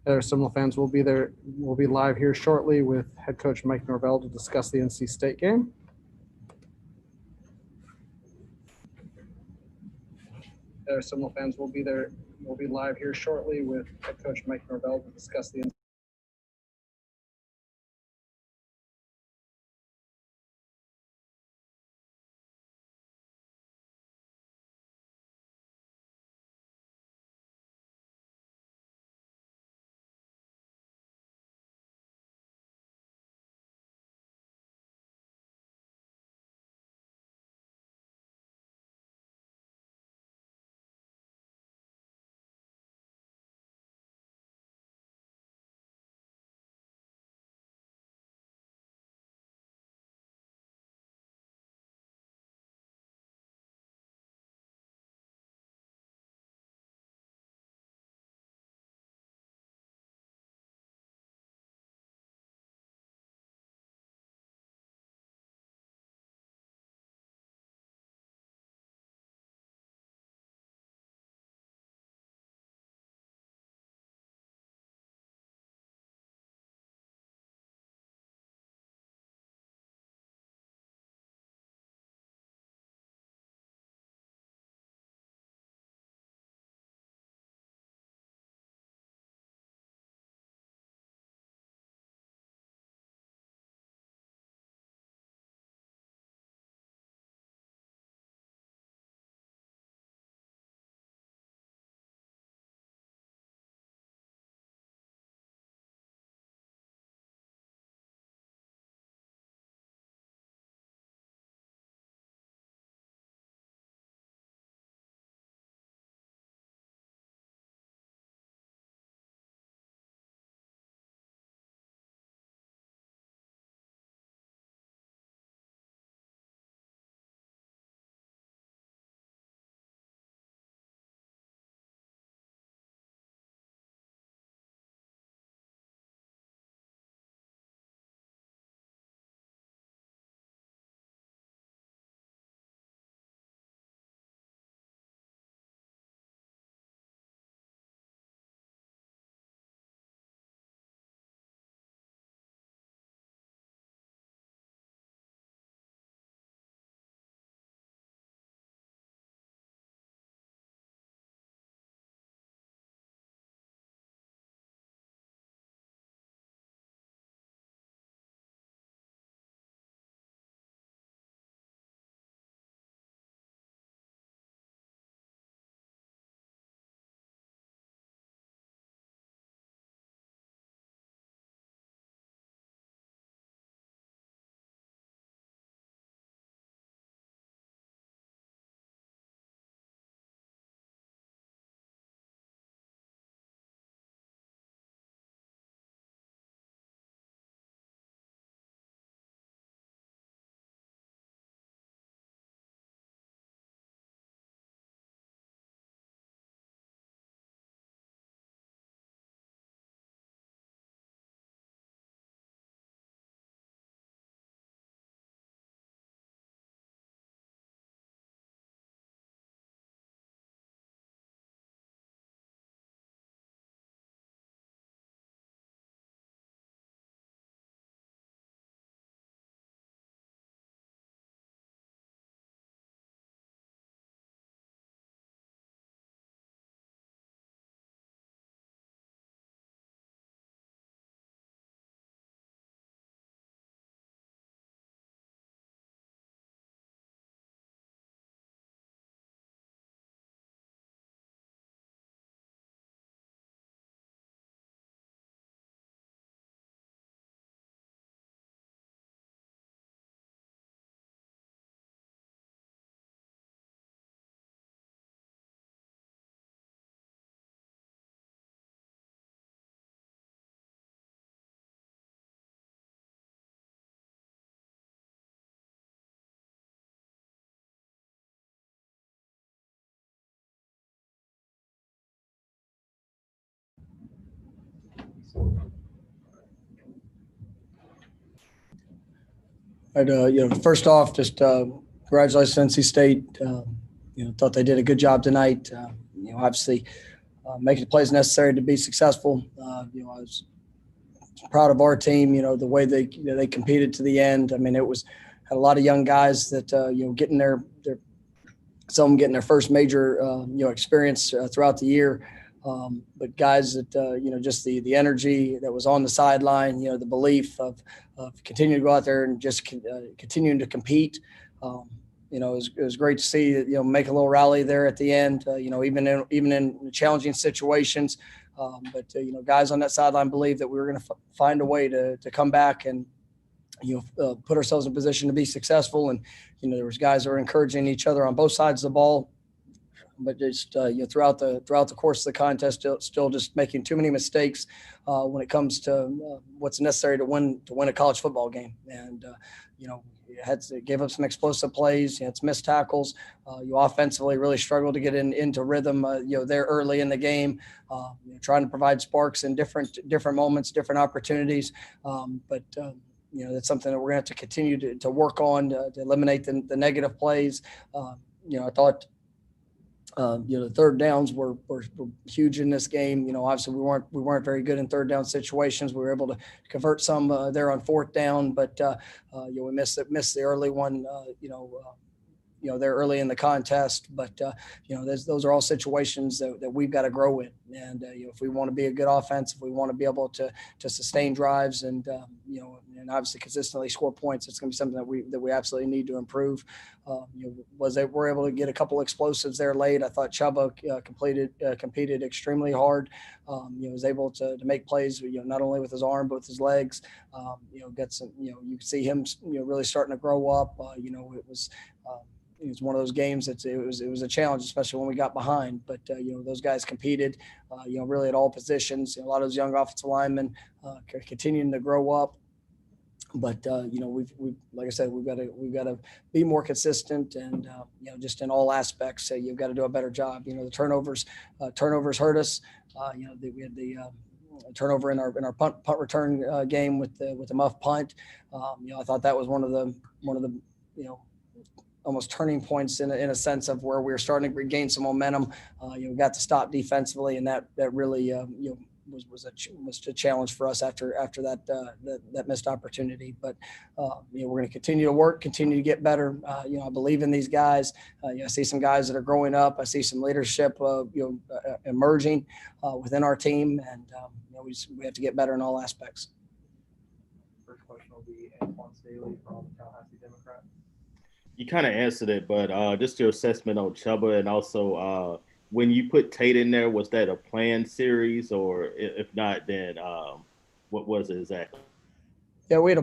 Seminole fans will be there. We'll be live here shortly with head coach Mike Norvell to discuss the NC State game. Seminole fans will be there. We'll be live here shortly with head coach Mike Norvell to discuss the first off, just congratulations, NC State. Thought they did a good job tonight. Obviously, making the plays necessary to be successful. I was proud of our team, the way they competed to the end. I mean, had a lot of young guys that, getting some of them getting their first major, experience throughout the year. But guys that, just the energy that was on the sideline, the belief of continuing to go out there and just continuing to compete. It was great to see, make a little rally there at the end, even in challenging situations. But guys on that sideline believed that we were going to find a way to come back and, put ourselves in position to be successful. And, there was guys that were encouraging each other on both sides of the ball, but just, throughout the course of the contest, still just making too many mistakes when it comes to what's necessary to win a college football game. And, gave up some explosive plays, some missed tackles. You offensively really struggled to get into rhythm, there early in the game, trying to provide sparks in different moments, different opportunities. But that's something that we're going to have to continue to work on to eliminate the negative plays. I thought, the third downs were huge in this game. Obviously we weren't very good in third down situations. We were able to convert some there on fourth down, but we missed the early one. They're early in the contest, but those are all situations that we've got to grow in. And if we want to be a good offense, if we want to be able to sustain drives and and obviously consistently score points, it's going to be something that we absolutely need to improve. We're able to get a couple explosives there late. I thought Chuba competed extremely hard. Was able to make plays, not only with his arm but with his legs. Get some, you can see him, really starting to grow up. It was one of those games that it was a challenge, especially when we got behind. But those guys competed, really at all positions. A lot of those young offensive linemen continuing to grow up. But we've like I said, we've got to be more consistent, and just in all aspects, you've got to do a better job. The turnovers hurt us. We had the turnover in our punt return game with the muff punt. I thought that was one of the almost turning points in a sense of where we were starting to regain some momentum. We got to stop defensively, and that really was a challenge for us after that missed opportunity. But we're going to continue to work, continue to get better. I believe in these guys. I see some guys that are growing up. I see some leadership emerging within our team, and we have to get better in all aspects. First question will be Antoine Staley from Tallahassee Democrat. You kind of answered it, but just your assessment on Chuba, and also when you put Tate in there, was that a planned series, or if not, then what was it exactly? Yeah, we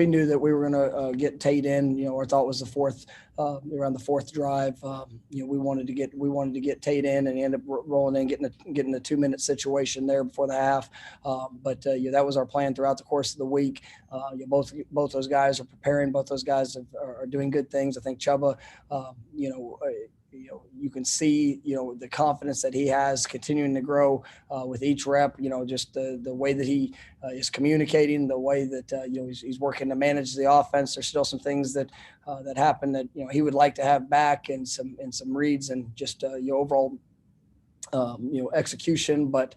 knew that we were going to get Tate in. Our thought was around the fourth drive. We wanted to get Tate in, and he ended up rolling in, getting the 2-minute situation there before the half. But that was our plan throughout the course of the week. Both those guys are preparing. Both those guys are doing good things. I think Chuba, you can see, the confidence that he has continuing to grow with each rep, just the way that he is communicating, the way that, he's working to manage the offense. There's still some things that happen that, he would like to have back, and some reads, and just, overall, execution, but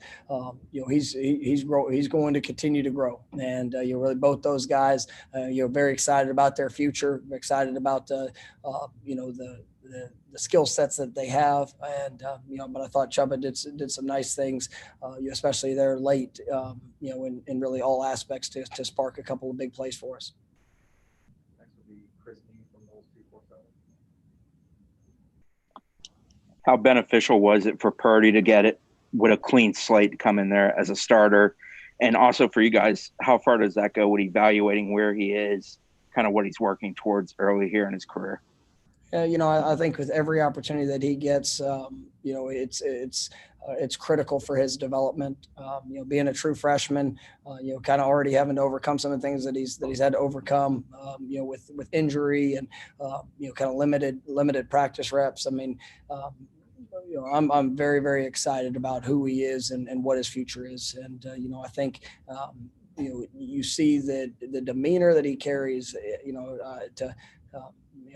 he's going to continue to grow, and really both those guys, very excited about their future, excited about the skill sets that they have, and but I thought Chuba did some nice things, especially there late, in really all aspects to spark a couple of big plays for us. Next will be Chris Nee from Knowles 247. How beneficial was it for Purdy to get it with a clean slate to come in there as a starter? And also for you guys, how far does that go with evaluating where he is, kind of what he's working towards early here in his career? I think with every opportunity that he gets, it's critical for his development. Being a true freshman, kind of already having to overcome some of the things that he's had to overcome, with injury and, kind of limited practice reps. I mean, I'm very, very excited about who he is and what his future is. And, I think, you see the demeanor that he carries,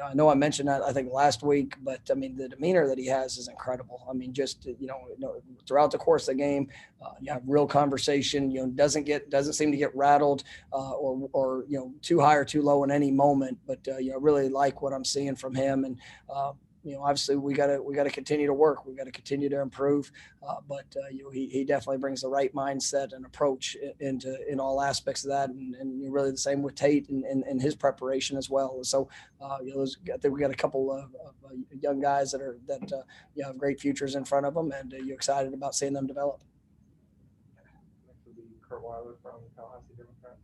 I know I mentioned that I think last week, but I mean the demeanor that he has is incredible. I mean, just throughout the course of the game, you have real conversation. Doesn't seem to get rattled or too high or too low in any moment. But I really like what I'm seeing from him, and obviously we got to continue to work. We got to continue to improve. But he definitely brings the right mindset and approach in all aspects of that, and really the same with Tate and his preparation as well. So I think we got a couple of young guys that have great futures in front of them, and you're excited about seeing them develop. Next will be Kurt Weiler from Tallahassee Democrat.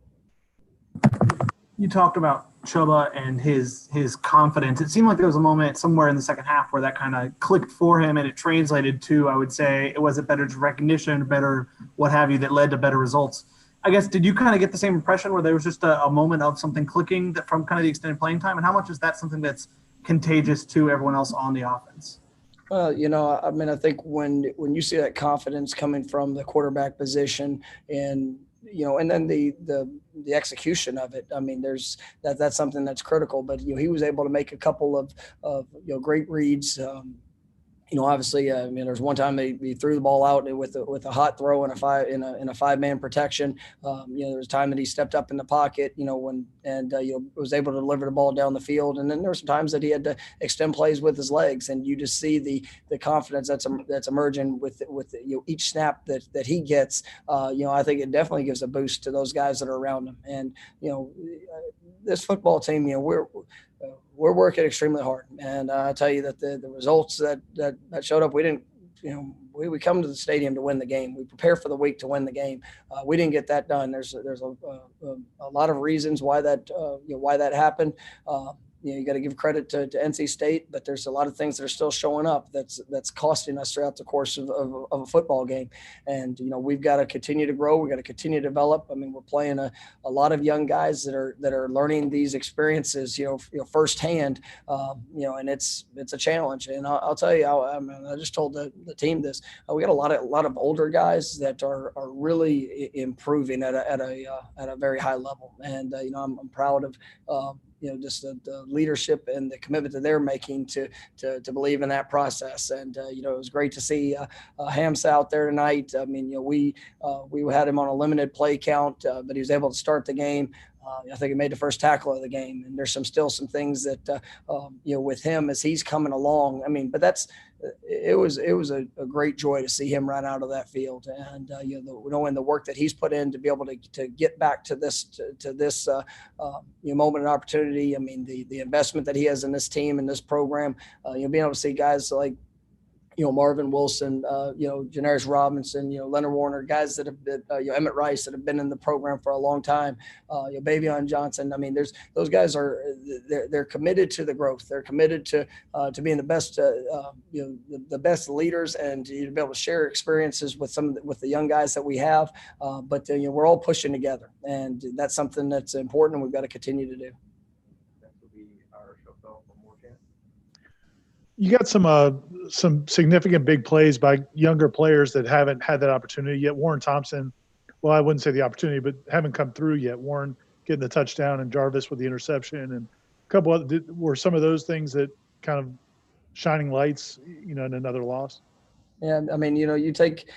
You talked about Chubba and his confidence. It seemed like there was a moment somewhere in the second half where that kind of clicked for him, and it translated to, I would say, it was a better recognition, better what have you, that led to better results. I guess, did you kind of get the same impression where there was just a moment of something clicking that from kind of the extended playing time? And how much is that something that's contagious to everyone else on the offense? Well, I mean, I think when you see that confidence coming from the quarterback position and then the execution of it, I mean, that's something that's critical. But he was able to make a couple of great reads. Obviously, there's one time he threw the ball out with a hot throw in a 5-man protection. There was a time that he stepped up in the pocket, was able to deliver the ball down the field. And then there were some times that he had to extend plays with his legs, and you just see the confidence that's emerging with each snap that he gets. I think it definitely gives a boost to those guys that are around him. And this football team, we're working extremely hard, and I tell you that the results that showed up, we didn't, we come to the stadium to win the game. We prepare for the week to win the game. We didn't get that done. There's a lot of reasons why that happened. You got to give credit to NC State, but there's a lot of things that are still showing up that's costing us throughout the course of a football game. And, we've got to continue to grow. We've got to continue to develop. I mean, we're playing a lot of young guys that are learning these experiences, firsthand, and it's a challenge. And I'll tell you, I just told the team this, we got a lot of older guys that are really improving at a very high level. And, I'm proud of, just the leadership and the commitment that they're making to believe in that process. And, it was great to see Hamsa out there tonight. I mean, we had him on a limited play count, but he was able to start the game. I think he made the first tackle of the game, and there's still some things that, with him as he's coming along. I mean, but it was a great joy to see him run out of that field, and knowing the work that he's put in to be able to get back to this moment and opportunity. I mean, the investment that he has in this team and this program, being able to see guys like, Marvin Wilson, Janaris Robinson, Leonard Warner, guys that have been, Emmett Rice that have been in the program for a long time, Bavion Johnson. I mean, those guys they're committed to the growth. They're committed to being the best, the best leaders, and to be able to share experiences with the young guys that we have. But we're all pushing together, and that's something that's important, and we've got to continue to do. Next will be our Chauffeur from Moorcan. You got some significant big plays by younger players that haven't had that opportunity yet. Warren Thompson, well, I wouldn't say the opportunity, but haven't come through yet. Warren getting the touchdown and Jarvis with the interception, and a couple other, were some of those things that kind of shining lights, in another loss. Yeah, I mean, you take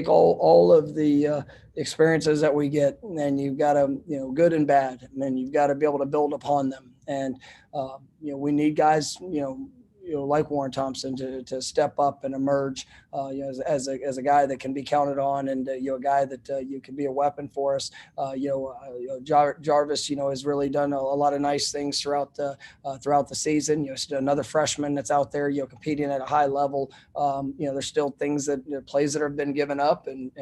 all of the experiences that we get, and you've got to, good and bad, and you've got to be able to build upon them. And we need guys, like Warren Thompson to step up and emerge, as a guy that can be counted on, and a guy that you can be a weapon for us. Jarvis, has really done a lot of nice things throughout the season. Another freshman that's out there, competing at a high level. There's still things plays that have been given up, and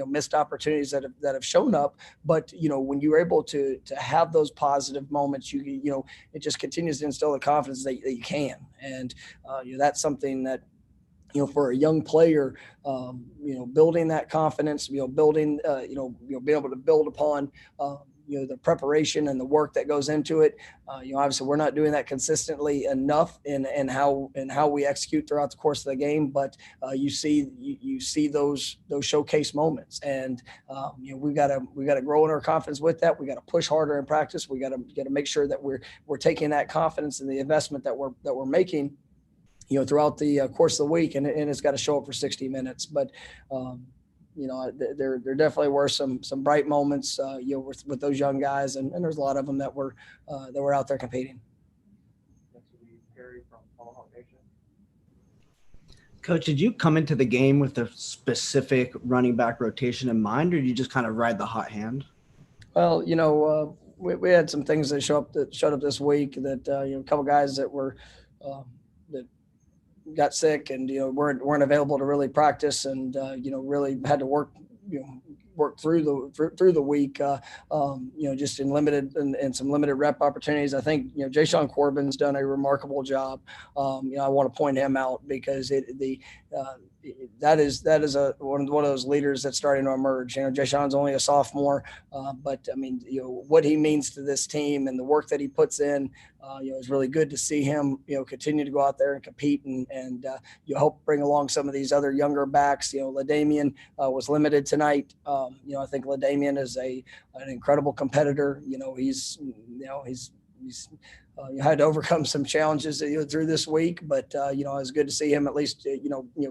missed opportunities that have shown up. But when you're able to have those positive moments, it just continues to instill the confidence that you can. And that's something that, for a young player, building that confidence, building, being able to build upon, the preparation and the work that goes into it. Obviously we're not doing that consistently enough in how we execute throughout the course of the game, but you see those showcase moments, and we've got to grow in our confidence with that. We got to push harder in practice. We got to make sure that we're taking that confidence and the investment that we're making, throughout the course of the week, and it's got to show up for 60 minutes. But there definitely were some bright moments, with those young guys, and there's a lot of them that were out there competing. Next will be Perry from Tomahawk Nation. Coach, did you come into the game with a specific running back rotation in mind, or did you just kind of ride the hot hand? Well, we had some things that showed up this week that a couple guys that were that got sick and weren't available to really practice, and really had to work through the week, just in limited and some limited rep opportunities. I think Jay-Sean Corbin's done a remarkable job. I want to point him out because that is one of those leaders that's starting to emerge. Jay-Sean's only a sophomore, but I mean, what he means to this team and the work that he puts in, it's really good to see him, continue to go out there and compete and help bring along some of these other younger backs. LaDamian was limited tonight. I think LaDamian is an incredible competitor. He's had to overcome some challenges through this week, but it was good to see him at least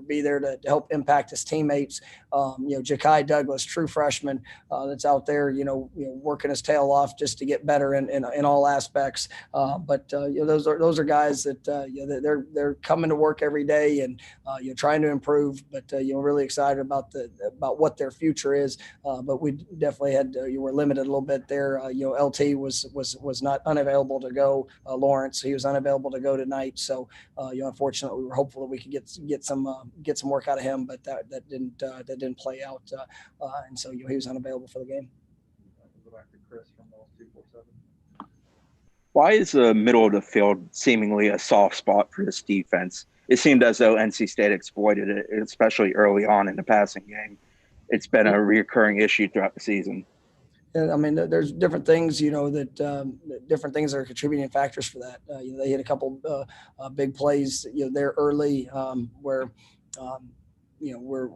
be there to help impact his teammates. Ja'Kai Douglas, true freshman, that's out there working his tail off just to get better in all aspects. But those are guys that they're coming to work every day and trying to improve. But really excited about what their future is. But we definitely had were limited a little bit there. LT was not unavailable to go. Lawrence, he was unavailable to go tonight, so unfortunately we were hopeful that we could get some work out of him, but that didn't play out, and so he was unavailable for the game. Go back to Chris from 247. Why is the middle of the field seemingly a soft spot for this defense? It seemed as though NC State exploited it, especially early on in the passing game. It's been a recurring issue throughout the season. I mean, there's different things, that different things are contributing factors for that. They hit a couple big plays, there early, where, we're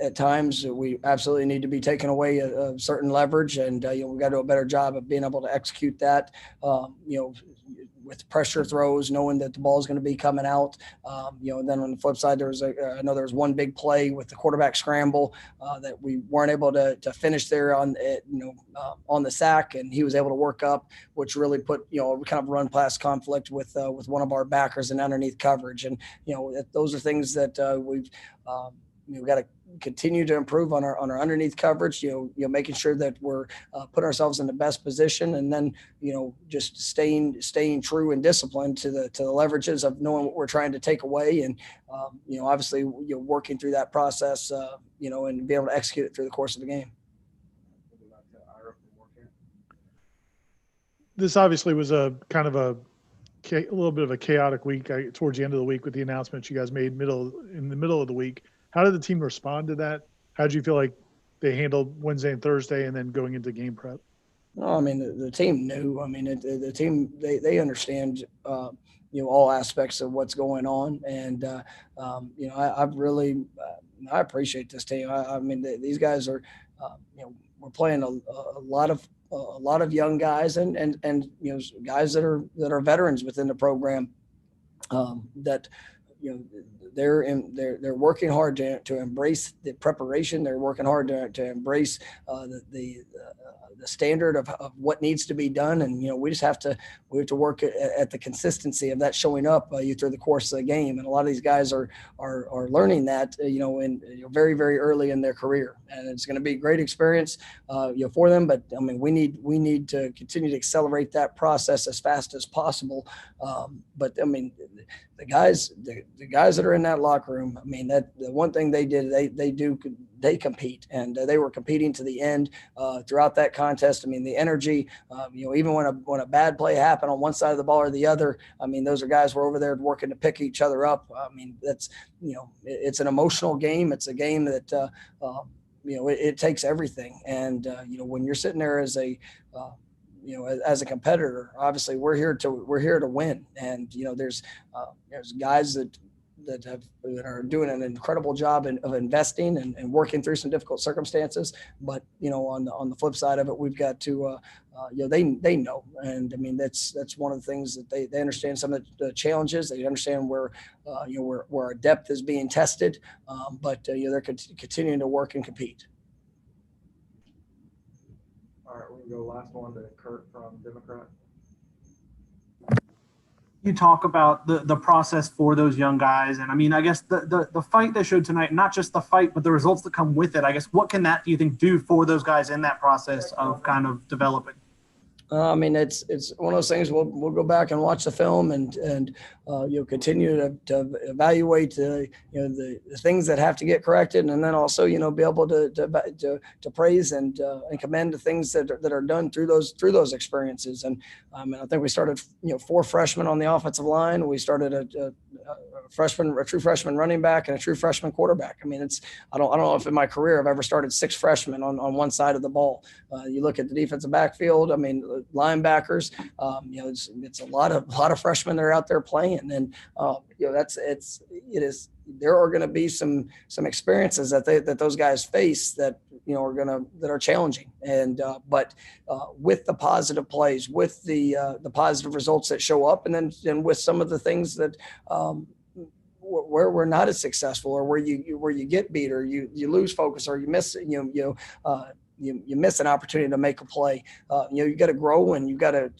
at times we absolutely need to be taking away a certain leverage, and we've got to do a better job of being able to execute that. With pressure throws, knowing that the ball is going to be coming out. And then on the flip side, I know there was one big play with the quarterback scramble that we weren't able to finish there on the sack, and he was able to work up, which really put kind of run pass conflict with one of our backers and underneath coverage. And those are things that we've got to continue to improve on our underneath coverage, making sure that we're putting ourselves in the best position, and then just staying true and disciplined to the leverages of knowing what we're trying to take away, and obviously working through that process, and be able to execute it through the course of the game. This obviously was a kind of a little bit of a chaotic week towards the end of the week with the announcements you guys made in the middle of the week. How did the team respond to that? How did you feel like they handled Wednesday and Thursday and then going into game prep? No, I mean, the team knew. I mean, the team, they understand, all aspects of what's going on. And, I've really, I appreciate this team. I mean, these guys are, we're playing a lot of young guys and guys that are veterans within the program, that, they're working hard to embrace the preparation. They're working hard to embrace the standard of what needs to be done. And, we have to work at the consistency of that showing up through the course of the game. And a lot of these guys are learning that, very, very early in their career. And it's going to be a great experience, for them. But I mean, we need to continue to accelerate that process as fast as possible. But I mean, the guys that are in that locker room, I mean, that the one thing they did, they compete, and they were competing to the end throughout that contest. I mean, the energy, even when a bad play happened on one side of the ball or the other, I mean, those are guys who are over there working to pick each other up. I mean, that's, it's an emotional game. It's a game that, it takes everything. And, when you're sitting there as a, as a competitor, obviously we're here to win. And, there's guys that are doing an incredible job of investing and working through some difficult circumstances. But, on the flip side of it, we've got to, they know. And I mean, that's one of the things that they understand some of the challenges. They understand where our depth is being tested. But they're continuing to work and compete. All right, we can go last one to Kurt from Democrat. You talk about the process for those young guys. And I mean, I guess the fight they showed tonight, not just the fight, but the results that come with it, I guess, what can that, do you think, do for those guys in that process of kind of developing? I mean, it's one of those things. We'll go back and watch the film and continue to evaluate the things that have to get corrected, and then also be able to praise and commend the things that are done through those experiences. And I think we started 4 freshmen on the offensive line. We started a true freshman running back, and a true freshman quarterback. I mean, I don't know if in my career I've ever started 6 freshmen on one side of the ball. You look at the defensive backfield. I mean, linebackers. It's a lot of freshmen that are out there playing, and there are going to be some experiences that those guys face that are challenging. And but with the positive plays, with the positive results that show up, and then with some of the things that where we're not as successful, or where you get beat, or you lose focus, or you miss you miss an opportunity to make a play. You got to grow, and you got to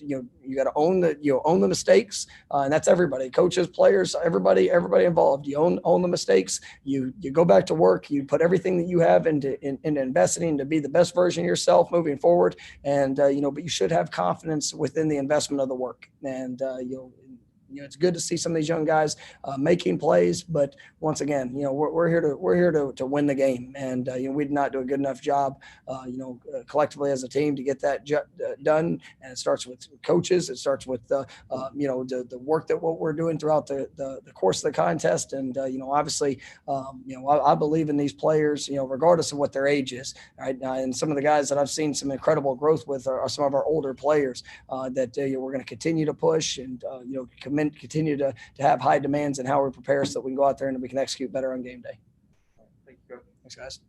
own the mistakes, and that's everybody, coaches, players, everybody involved. You own the mistakes. You go back to work. You put everything that you have into investing to be the best version of yourself moving forward. And but you should have confidence within the investment of the work. And it's good to see some of these young guys making plays, but once again, we're here to win the game, and we did not do a good enough job, collectively as a team to get that done. And it starts with coaches. It starts with the work that what we're doing throughout the course of the contest. And obviously, I believe in these players, regardless of what their age is. Right, and some of the guys that I've seen some incredible growth with are some of our older players that we're going to continue to push and continue to have high demands in how we prepare so that we can go out there and we can execute better on game day. Thank you, Coach. Thanks, guys.